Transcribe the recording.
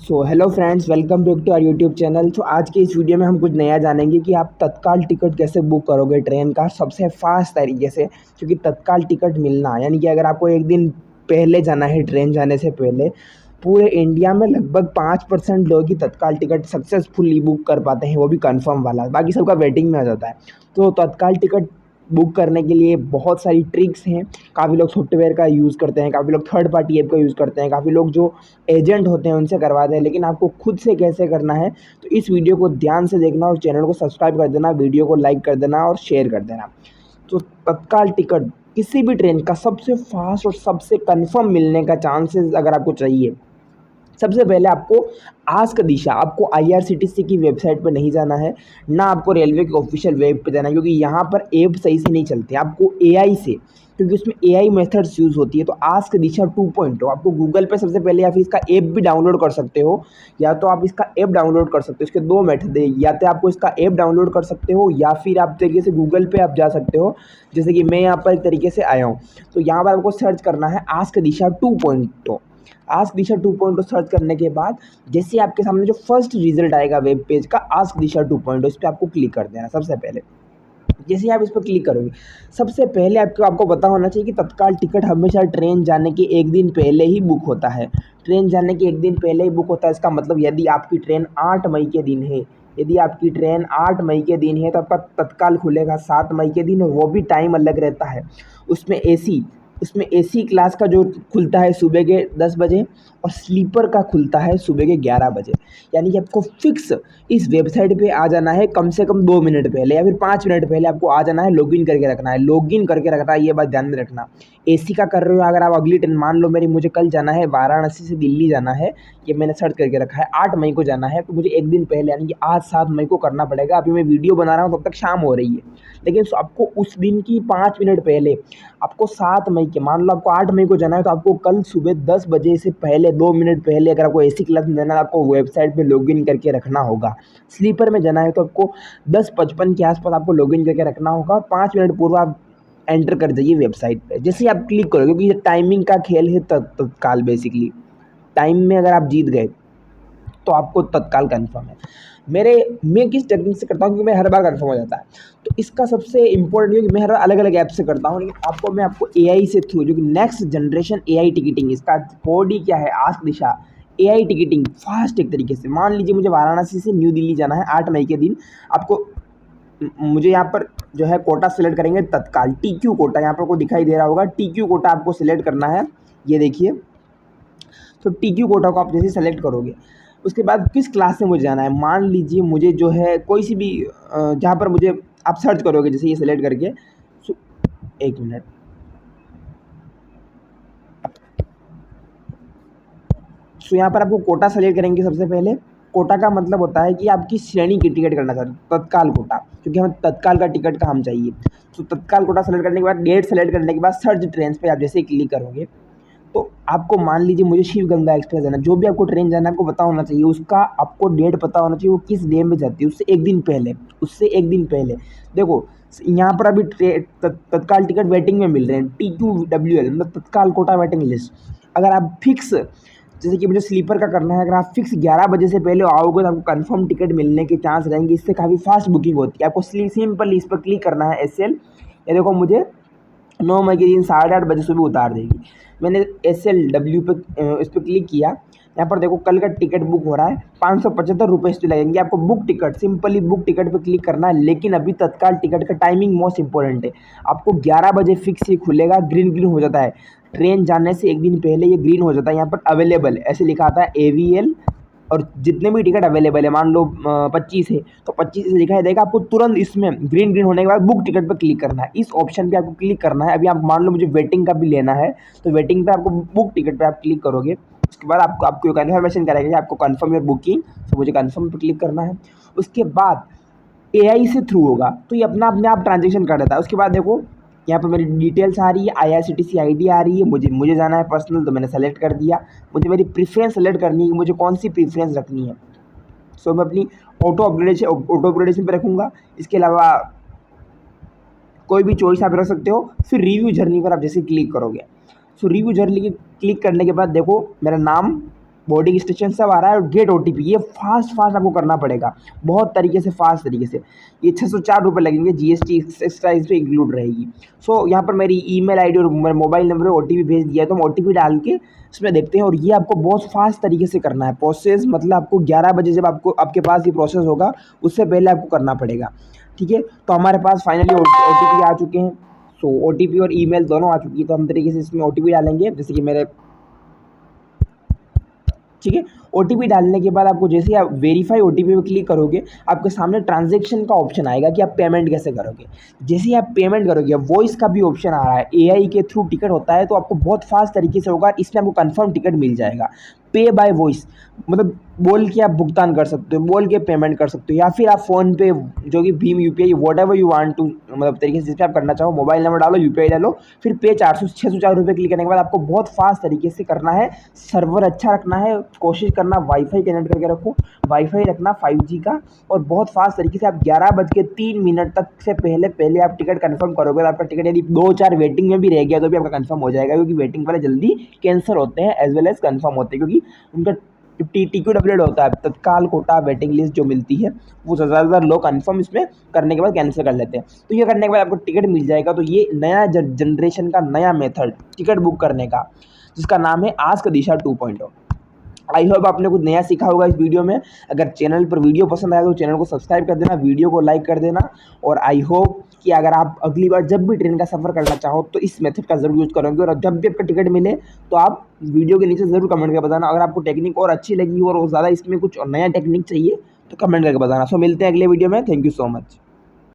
So hello friends, welcome back to our YouTube channel. तो आज के इस वीडियो में हम कुछ नया जानेंगे कि आप तत्काल टिकट कैसे बुक करोगे ट्रेन का सबसे फास्ट तरीके से। क्योंकि तत्काल टिकट मिलना यानी कि अगर आपको एक दिन पहले जाना है, ट्रेन जाने से पहले पूरे इंडिया में लगभग 5% लोग ही तत्काल टिकट सक्सेसफुली बुक कर पाते हैं, वो भी कंफर्म वाला। बाकी सबका वेटिंग में आ जाता है। तो तत्काल टिकट बुक करने के लिए बहुत सारी ट्रिक्स हैं। काफ़ी लोग सॉफ्टवेयर का यूज़ करते हैं, काफ़ी लोग थर्ड पार्टी ऐप का यूज़ करते हैं, काफ़ी लोग जो एजेंट होते हैं उनसे करवाते हैं। लेकिन आपको खुद से कैसे करना है, तो इस वीडियो को ध्यान से देखना और चैनल को सब्सक्राइब कर देना, वीडियो को लाइक कर देना और शेयर कर देना। तो तत्काल टिकट किसी भी ट्रेन का सबसे फास्ट और सबसे कंफर्म मिलने का चांसेस अगर आपको चाहिए, सबसे पहले आपको आस्क दिशा, आपको आईआरसीटीसी की वेबसाइट पर नहीं जाना है, ना आपको रेलवे के ऑफिशियल वेब पे जाना है, क्योंकि यहाँ पर ऐप सही से नहीं चलते। आपको एआई से, क्योंकि उसमें एआई मेथड्स यूज़ होती है। तो आस्क दिशा 2.0 आपको गूगल पे सबसे पहले, या फिर इसका ऐप भी डाउनलोड कर सकते हो। या तो आप इसका ऐप डाउनलोड कर सकते हो, इसके दो मेथड है, या तो आपको इसका ऐप डाउनलोड कर सकते हो या फिर आप तरीके से गूगल पे आप जा सकते हो। जैसे कि मैं यहाँ पर एक तरीके से आया हूँ, तो यहाँ पर आपको सर्च करना है आस्क दिशा 2.0। आस्क दिशा 2.0 सर्च करने के बाद जैसे आपके सामने जो फर्स्ट रिजल्ट आएगा वेब पेज का आस्क दिशा 2.0, इस पर आपको क्लिक कर देना। सबसे पहले जैसे आप इस पर क्लिक करोगे, सबसे पहले आपको पता होना चाहिए कि तत्काल टिकट हमेशा ट्रेन जाने के एक दिन पहले ही बुक होता है। ट्रेन जाने के एक दिन पहले ही बुक होता है। इसका मतलब यदि आपकी ट्रेन 8 मई के दिन है, यदि आपकी ट्रेन 8 मई के दिन है तो आपका तत्काल खुलेगा 7 मई के दिन, और वो भी टाइम अलग रहता है। उसमें एसी क्लास का जो खुलता है सुबह के 10 बजे, और स्लीपर का खुलता है सुबह के 11 बजे। यानी कि आपको फिक्स इस वेबसाइट पे आ जाना है, कम से कम 2 मिनट पहले या फिर 5 मिनट पहले आपको आ जाना है। लॉगिन करके रखना है, लॉगिन करके रखना है, ये बात ध्यान में रखना। एसी का कर रहे हो अगर आप अगली ट्रेन, मान लो मुझे कल जाना है, वाराणसी से दिल्ली जाना है, ये मैंने सर्च करके रखा है, 8 मई को जाना है, तो मुझे एक दिन पहले यानी कि आज 7 मई को करना पड़ेगा। अभी मैं वीडियो बना रहा हूँ तब तक शाम हो रही है, लेकिन आपको उस दिन की 5 मिनट पहले, आपको 7 मई के, मान लो आपको 8 मई को जाना है, तो आपको कल सुबह 10 बजे से पहले 2 मिनट पहले अगर आपको एसी क्लास में जाना है, आपको वेबसाइट पे लॉगिन करके रखना होगा। स्लीपर में जाना है तो आपको 10:55 के आसपास आपको लॉगिन करके रखना होगा। 5 मिनट पूर्व आप एंटर कर जाइए वेबसाइट पे। जैसे ही आप क्लिक करोगे, क्योंकि ये टाइमिंग का खेल है, तत्काल बेसिकली टाइम में अगर आप जीत गए तो आपको तत्काल कन्फर्म है। मैं किस टेक्निक से करता हूँ, क्योंकि मैं हर बार कन्फर्म हो जाता है। तो इसका सबसे इंपॉर्टेंट है कि मैं हर बार अलग अलग ऐप से करता हूँ, लेकिन मैं आपको एआई से थ्रू, जो कि नेक्स्ट जनरेशन एआई टिकटिंग, इसका कोड ही क्या है, आस्क दिशा एआई टिकटिंग, फास्ट एक तरीके से। मान लीजिए मुझे वाराणसी से न्यू दिल्ली जाना है 8 मई के दिन। आपको मुझे यहाँ पर जो है कोटा सेलेक्ट करेंगे, तत्काल टीक्यू कोटा, यहाँ पर आपको दिखाई दे रहा होगा, टीक्यू कोटा आपको सिलेक्ट करना है। ये देखिए, तो टीक्यू कोटा को आप जैसे सेलेक्ट करोगे, उसके बाद किस क्लास में मुझे जाना है, मान लीजिए मुझे जो है कोई सी भी जहाँ पर मुझे, आप सर्च करोगे जैसे ये सेलेक्ट करके। सो एक मिनट, सो यहाँ पर आपको कोटा सेलेक्ट करेंगे। सबसे पहले कोटा का मतलब होता है कि आपकी श्रेणी की टिकट करना चाहते हो, तत्काल कोटा, क्योंकि हमें तत्काल का टिकट का हम चाहिए। तो तत्काल कोटा सेलेक्ट करने के बाद, डेट सेलेक्ट करने के बाद सर्च ट्रेन पे आप जैसे ही क्लिक करोगे, तो आपको मान लीजिए मुझे शिव गंगा एक्सप्रेस जाना है, जो भी आपको ट्रेन जाना है आपको पता होना चाहिए, उसका आपको डेट पता होना चाहिए, वो किस डे में जाती है, उससे एक दिन पहले। देखो यहाँ पर अभी तत्काल टिकट वेटिंग में मिल रहे हैं, TQWL मतलब तत्काल कोटा वेटिंग लिस्ट। अगर आप फिक्स, जैसे कि मुझे स्लीपर का करना है, अगर आप फिक्स 11 बजे से पहले आओगे तो आपको कंफर्म टिकट मिलने के चांस रहेंगे। इससे काफ़ी फास्ट बुकिंग होती है। आपको सिंपल इस पर क्लिक करना है, SL। ये देखो मुझे 9 मई के दिन 8:30 बजे सुबह उतार देगी। मैंने SLW पे इस पर क्लिक किया। यहाँ पर देखो कल का टिकट बुक हो रहा है, 575 रुपये इससे लगेंगे। आपको book ticket, simply book ticket पे क्लिक करना है। लेकिन अभी तत्काल टिकट का टाइमिंग मोस्ट इंपॉर्टेंट है। आपको 11 बजे फिक्स ही खुलेगा, ग्रीन हो जाता है। ट्रेन जाने से एक दिन पहले ये ग्रीन हो जाता है। यहाँ पर अवेलेबल ऐसे लिखा आता है AVL, और जितने भी टिकट अवेलेबल है, मान लो 25 है तो 25 से लिखा है देगा। आपको तुरंत इसमें ग्रीन होने के बाद बुक टिकट पर क्लिक करना है। इस ऑप्शन पे आपको क्लिक करना है। अभी आप मान लो मुझे वेटिंग का भी लेना है, तो वेटिंग पे आपको, बुक टिकट पे आप क्लिक करोगे, उसके बाद आपको कन्फर्मेशन करेगा कि आपको कन्फर्म योर बुकिंग, तो मुझे कन्फर्म पे क्लिक करना है। उसके बाद एआई से थ्रू होगा तो ये अपने आप ट्रांजेक्शन कर देता है। उसके बाद देखो यहाँ पर मेरी डिटेल्स आ रही है, IRCTC ID आ रही है। मुझे जाना है पर्सनल, तो मैंने सेलेक्ट कर दिया। मुझे मेरी प्रीफ्रेंस सेलेक्ट करनी है कि मुझे कौन सी प्रीफ्रेंस रखनी है। सो मैं अपनी ऑटो अपग्रेडेशन पे रखूँगा। इसके अलावा कोई भी चॉइस आप रख सकते हो। फिर रिव्यू जर्नी पर आप जैसे क्लिक करोगे, सो रिव्यू जर्नी की क्लिक करने के बाद देखो मेरा नाम बोर्डिंग स्टेशन सब आ रहा है और गेट ओटीपी, ये फास्ट आपको करना पड़ेगा बहुत तरीके से, फास्ट तरीके से। ये 604 रुपये लगेंगे, जीएसटी एक्स्ट्रा इस पर इंक्लूड रहेगी। सो यहाँ पर मेरी ईमेल आईडी और मोबाइल नंबर पर ओटीपी भेज दिया है, तो हम ओटीपी डाल के इसमें देखते हैं। और ये आपको बहुत फास्ट तरीके से करना है प्रोसेस, मतलब आपको 11 बजे जब आपके पास ये प्रोसेस होगा उससे पहले आपको करना पड़ेगा, ठीक है। तो हमारे पास फाइनली ओटीपी आ चुके हैं। सो ओटीपी और ईमेल दोनों आ चुकी है, तो हम तरीके से इसमें ओटीपी डालेंगे, जैसे कि मेरे, ठीक है। ओटीपी डालने के बाद आपको जैसे आप वेरीफाई ओटीपी पे क्लिक करोगे, आपके सामने ट्रांजैक्शन का ऑप्शन आएगा कि आप पेमेंट कैसे करोगे। जैसे ही आप पेमेंट करोगे, वॉइस का भी ऑप्शन आ रहा है, एआई के थ्रू टिकट होता है, तो आपको बहुत फास्ट तरीके से होगा, इसमें आपको कंफर्म टिकट मिल जाएगा। पे बाय वॉइस मतलब बोल के आप भुगतान कर सकते हो, बोल के पेमेंट कर सकते हो, या फिर आप फ़ोन पे जो कि भीम UPI whatever you want to, मतलब तरीके से जिस पे आप करना चाहो, मोबाइल नंबर डालो, यूपीआई डालो, फिर पे 604 रुपये क्लिक करने के बाद आपको बहुत फास्ट तरीके से करना है। सर्वर अच्छा रखना है, कोशिश करना वाईफाई कनेक्ट करके रखो, वाईफाई रखना 5G का, और बहुत फास्ट तरीके से आप 11:03 तक से पहले आप टिकट कंफर्म करोगे, तो आपका टिकट यदि 2-4 वेटिंग में भी रह गया तो भी आपका कंफर्म हो जाएगा, क्योंकि वेटिंग वाले जल्दी कैंसिल होते हैं एज वेल एज कंफर्म होते हैं, क्योंकि उनका टिकट अपडेट होता है। तत्काल कोटा वेटिंग लिस्ट जो मिलती है वो ज़्यादातर लोग कंफर्म इसमें करने के बाद कैंसिल कर लेते हैं। तो ये करने के बाद आपको टिकट मिल जाएगा। तो ये नया जनरेशन का नया मेथड टिकट बुक करने का, जिसका नाम है आस्क दिशा 2.0। आई होप आपने कुछ नया सीखा होगा इस वीडियो में। अगर चैनल पर वीडियो पसंद आया तो चैनल को सब्सक्राइब कर देना, वीडियो को लाइक कर देना, और आई होप कि अगर आप अगली बार जब भी ट्रेन का सफ़र करना चाहो तो इस मेथड का ज़रूर यूज़ करोगे, और जब भी आपका टिकट मिले तो आप वीडियो के नीचे ज़रूर कमेंट करके बताना। अगर आपको टेक्निक और अच्छी लगी और ज़्यादा इसमें कुछ नया टेक्निक चाहिए तो कमेंट करके बताना। सो मिलते हैं अगले वीडियो में। Thank you so much.